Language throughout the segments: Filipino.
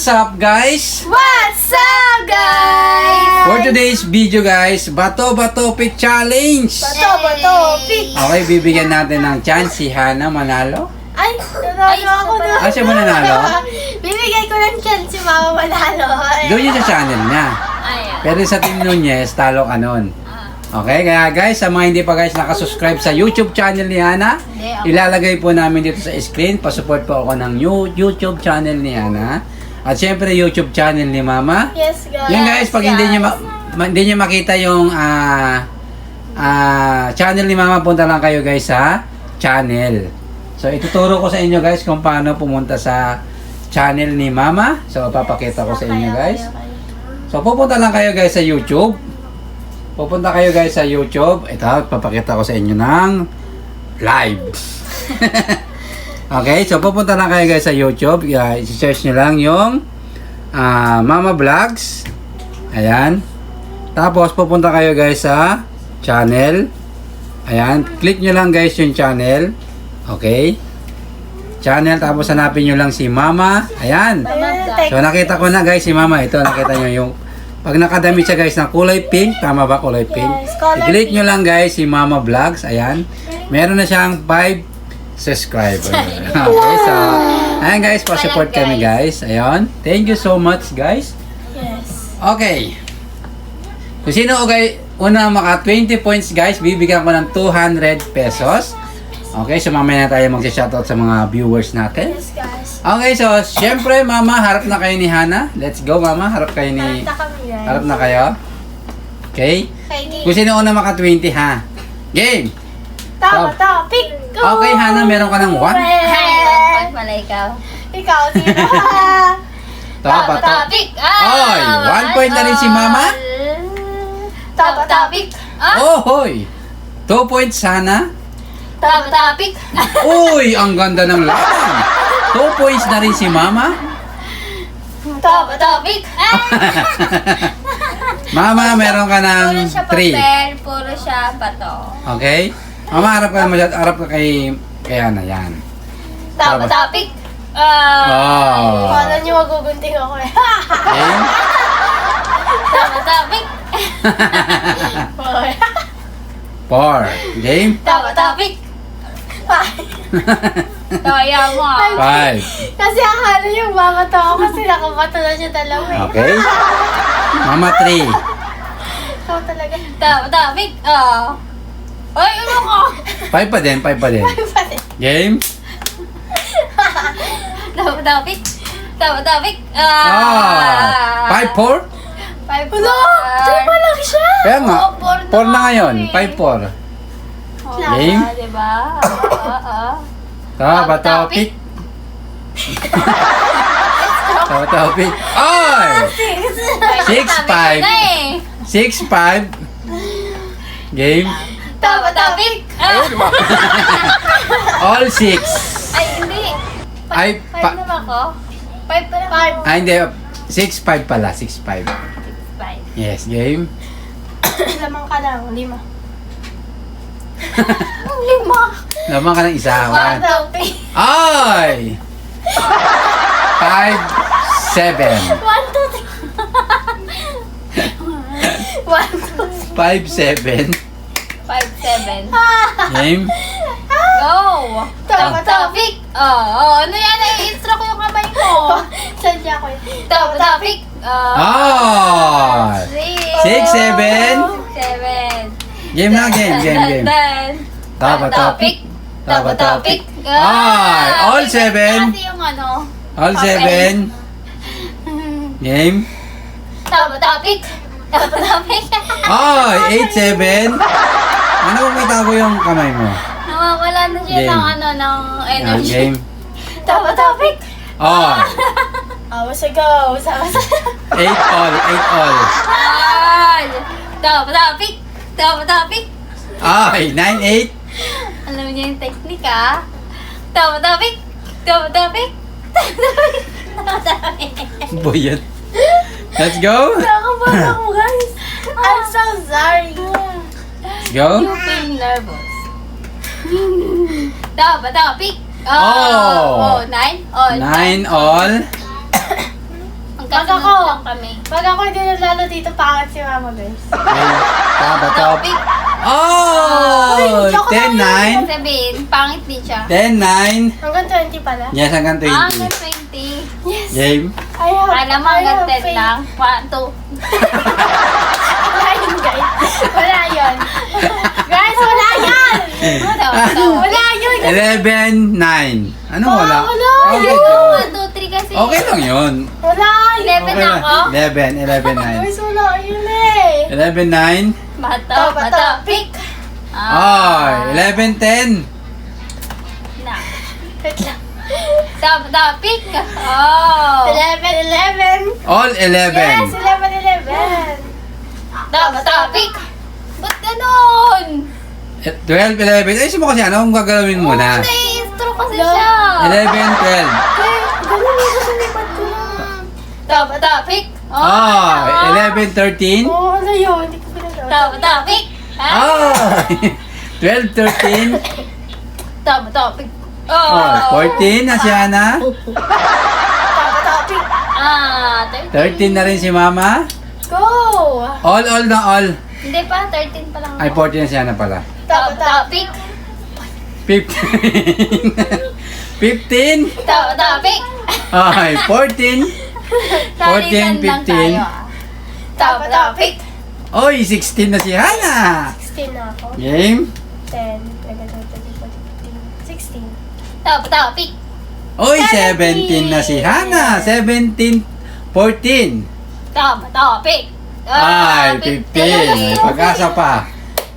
What's up guys? What's up, guys? For today's video guys, Bato-Bato Pick Challenge! Bato, pick. Okay, bibigyan natin ng chance si Hana manalo. Ay, nanalo ako na. Ah, siya ba nanalo? Bibigay ko ng chance si Mama manalo. Doon yun sa channel niya. Pero sa Team Nunez, talo ka nun. Okay, kaya guys, sa mga hindi pa guys nakasubscribe sa YouTube channel ni Hana, ilalagay po namin dito sa screen. Pasupport po ako ng YouTube channel ni Hana. At syempre YouTube channel ni Mama. Yes, guys. Yun guys, pag hindi niyo makita yung channel ni Mama, punta lang kayo guys sa channel. So ituturo ko sa inyo guys kung paano pumunta sa channel ni Mama. So papakita ko sa inyo guys. So pupunta lang kayo guys sa YouTube. Pupunta kayo guys sa YouTube. Ito, papakita ko sa inyo ng live. Okay, so pupunta lang kayo guys sa YouTube. I-search nyo lang yung Mama Vlogs. Ayan. Tapos pupunta kayo guys sa channel. Ayan. Click nyo lang guys yung channel. Okay. Channel. Tapos hanapin nyo lang si Mama. Ayan. So nakita ko na guys si Mama. Ito nakita nyo yung pag nakadamit siya guys ng kulay pink. Tama ba kulay pink? Yes, color I-click nyo lang guys si Mama Vlogs. Ayan. Meron na siyang 5 subscriber. Okay, so ayan guys, pa-support kami guys. Ayun. Thank you so much guys. Yes. Okay. Kung sino okay, una maka 20 points guys, bibigyan ko ng 200 pesos. Okay, so mamaya na tayo mag-shoutout sa mga viewers natin. Yes, guys. Okay, so syempre Mama, harap na kayo ni Hana. Let's go Mama, harap kayo ni... Kanta kami, guys. Harap na kayo. Okay? Okay, Kung sino una maka 20 ha. Game! Bato, pick. Go. Okay Hana, meron ka ng 1. Well, Pala ikaw. ikaw, sino? Bato. Topic! Oy, 1 point na rin si Mama. Topic! Oh, hoy! 2 points sana. Topic! Uy, ang ganda ng laban. 2 points na rin si Mama. Topic! Mama, meron ka ng Puro siya 3. papel, puro siya bato. Okay? Mama, harap ka kay Hana, yan. Topic! Oh. Kala niyo magugunting ako eh. Okay? Topic! 4. Game? Topic! Kaya mo. 5. Kasi akala niyo babato ako kasi nakabato na siya dalawa eh. Okay? Mama, 3. Ikaw talaga. Topic! Ay, ano ko? 5 pa din, 5 pa din. Game? Topic! Topic! 5-4? 5 Wala! Diyan pa lang siya! Kaya nga, Oo, 4 4 na ngayon. eh. 5-4. Game? Diba? Topic. Topic. Ay! 6-5. 6-5. Game. Topic! All 6. Ay, hindi. Ay, 5 naman ko. 5 pa lang. Ay, hindi. 6-5 pala. 6-5. 5. Yes, game. Lamang ka lang, 5. Ang 5. Naman ka ng isa. Bato, pick. Ay! 5-7. 1, 2, 3. 5-7. 5-7. Game. Go! Topic. Topic! Ano yan? I-instruct ko yung kamay mo. Sadya ko yun. Topic! Ah! 6-7. 7. Game na, game. Topic. Ay, all 7. Kasi yung ano. All 7. Game. Topic! Ay, 8-7. Ano kung may tago yung kamay mo? Nawawala na siya Game. ng ano, ng energy. Game. Topic! Oh, Awas a go. 8 all. Ay! Topic! Ay, 9-8. Alam niya yung technique ah. Topic! Boyet. Let's go. Nakakabahan ako, guys. I'm so sorry. Let's go. You feel nervous. Topic! Oh. 9 all. 9 all. Magkasunod Pag ako- lang kami. Pag ako hindi nalalo dito, pangit si mama, guys. Okay. Taba, top. Topic. Oh! Uy, joke lang 10-9. Sabihin, pangit din siya. 10-9. Hanggang 20 pala. Yes, hanggang 20. Hanggang 20. Yes. Game. I have, Alam mo, I hanggang have 10 faith. lang. 1, 2. Wala yun, guys. Wala yun. Guys, wala yun! Wala yun! 11-9. Ano wala? wala. Okay. Ayun, 1, 2, 3 kasi. Okay lang yun. Wala yun! 11 na ako. 11-9. Guys, wala yun eh. 11-9. Bato, bato. Pick! Oh, 11-10. Na. Wait lang. Bato, pick. Oh. 11-11. All Yes, 11. 11-11. Bato, pick. Ba't ganun? 12-11. Ay, mo kasi ano? Kung gagalawin mo na. Na-intro kasi Wala. siya. 11-12. Ganun yung sumipat ko lang. Bato, pick. Oh, 11-13. Oo, ano yun? Hindi ko pinagawa. Bato, pick. Oh, 12-13. Bato, pick. Oh, 14 na si Hana. Topic. 13 na rin si Mama. Go! All na all. Hindi pa, 13 pa lang Ay, ako. 14 na si Hana pala. Topic. 15. 15. Topic. Ay, 14. Salitan lang 14, 15. tayo, ah. Topic. Oy, 16 na si Hana. 16 na ako. Game. 10, 11, 12, 13, 14, 15, 16. Topic. Oy, 17 na si Hana. 17, 14. Topic. Ay, 15. May pag-asa pa.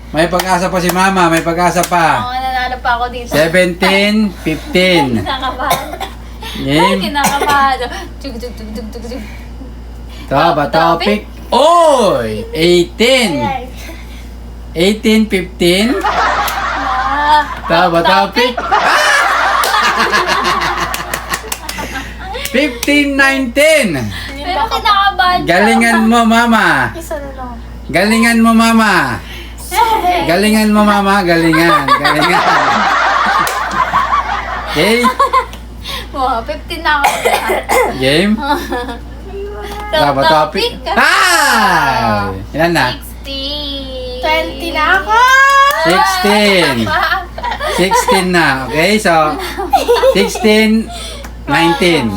May pag-asa pa si Mama. May pag-asa Oo, pa. nanalo pa ako dito. 17, 15. Kinakabahan. Ay, Game. kinakabahan. Tug, tug, tug, tug, tug, tug. Taba topic. Oy, 18. Ayan. 18, 15. Ah, Taba topic. 15, 19. Pero kinakabahan siya. Galingan mo, Mama. Isa na lang. Galingan mo, Mama. Galingan mo, Mama. Galingan. Galingan. Okay. Oh, 15 na ako. Game. Taba topic. Hi! Ilan na? 16. 20 na ako! 16. 16 na. Okay, so 16, 19.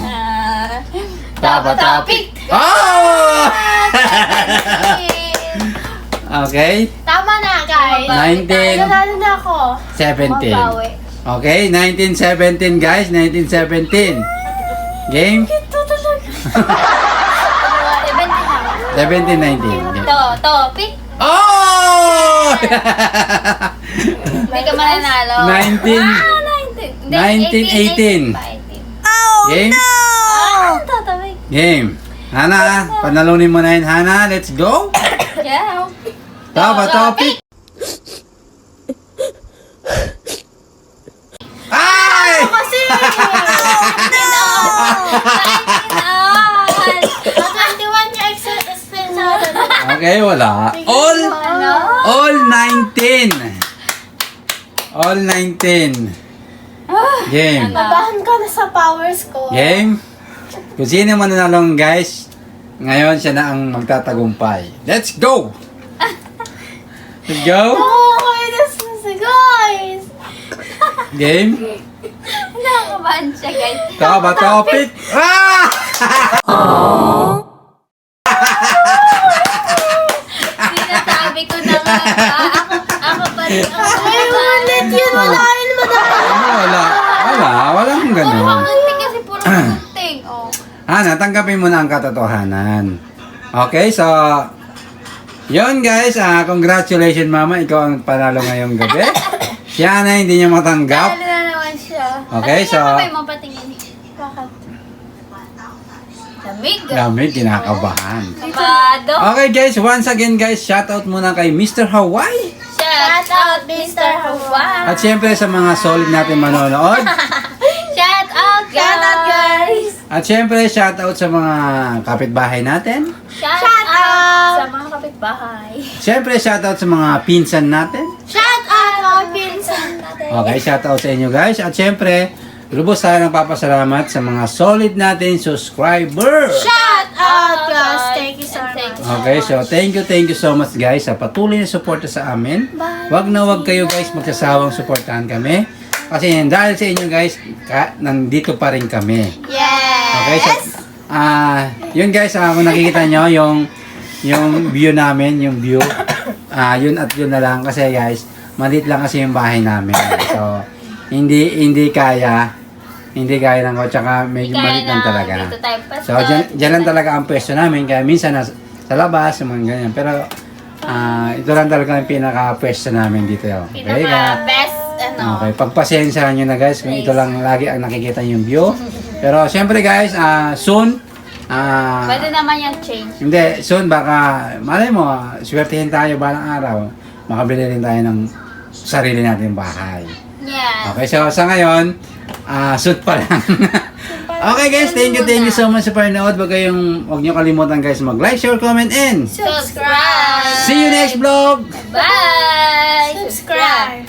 Taba topic. Oh! Okay, Tama na, guys. 19, Nanalo na ako. 17. Mabawi. Okay, 1917 guys, 1917. Game? Ito talaga. 17 na ako. 17, 19. Topic. Oh! Hindi ka mananalo. 19. Ah, 19. 19, 18. 18. Game? Ah, topic. Game. Hana, panalunin mo na yun, Hana. Let's go. Yeah. Taba topic. Ay! Kasi! 21 yung expense sa atin. Okay, wala. Ano? All 19. All 19. Game. Nabahan ka na sa powers ko. Game. Kung sino man nanalong guys, ngayon siya na ang magtatagumpay. Let's go! Let's go! Oh, this is guys! Game. Nakakabahan siya, guys. Taba topic. Ah! Sinasabi ko na nga. Ako pa rin. Ay, ulit yun. Wala yun. Wala. Walang Puro ganun. kakunting kasi puro kakunting. Oh. Hana, tanggapin mo na ang katotohanan. Okay, so yon guys, congratulations Mama, ikaw ang panalo ngayong gabi. Si Hana hindi niya matanggap. Talo na naman siya. Okay, so Ano yung mo patingin? Bakit? Lamig. lamig, kinakabahan. Kabado. Okay guys, once again guys, shoutout muna kay Mr. Hawaii. Shout out, Mr. Hawaii. At syempre sa mga solid natin manonood. Shout out, guys. At syempre shoutout sa mga kapitbahay natin. Shout out. sa mga kapitbahay. Syempre shoutout sa mga pinsan natin. Shout out mga pinsan. Okay, shoutout sa inyo guys. At syempre, lubos tayo ng papasalamat sa mga solid natin subscriber. Shout out! out, guys. Thank you so And thank much. you Okay, so thank you so much guys sa patuloy na suporta sa amin. Wag na wag kayo guys magsasawang suportahan kami. Kasi dahil sa inyo guys, nandito pa rin kami. Yes! Okay, so yun guys, kung nakikita nyo yung view namin, yung view, yun at yun na lang kasi guys, maliit lang kasi yung bahay namin. So, hindi kaya ng ko, tsaka medyo maliit lang talaga. Dito tayo pasok. So, dyan lang talaga ang pwesto namin. Kaya minsan sa labas, yung mga ganyan. Pero, ito lang talaga ang pinaka-pwesto namin dito. Okay, kaya, Pinaka-best, okay, pagpasensyahan nyo na guys, kung ito lang lagi ang nakikita yung view. Pero, syempre guys, soon, Pwede naman yung change. hindi, soon baka, malay mo, swertihin tayo balang araw, makabili rin tayo ng sarili natin bahay. Yeah. Okay, so sa ngayon, shoot pa lang. Okay guys, thank you so much sa panonood. Huwag niyo kalimutan guys mag-like, share, comment, and Subscribe! see you next vlog! Bye! Subscribe!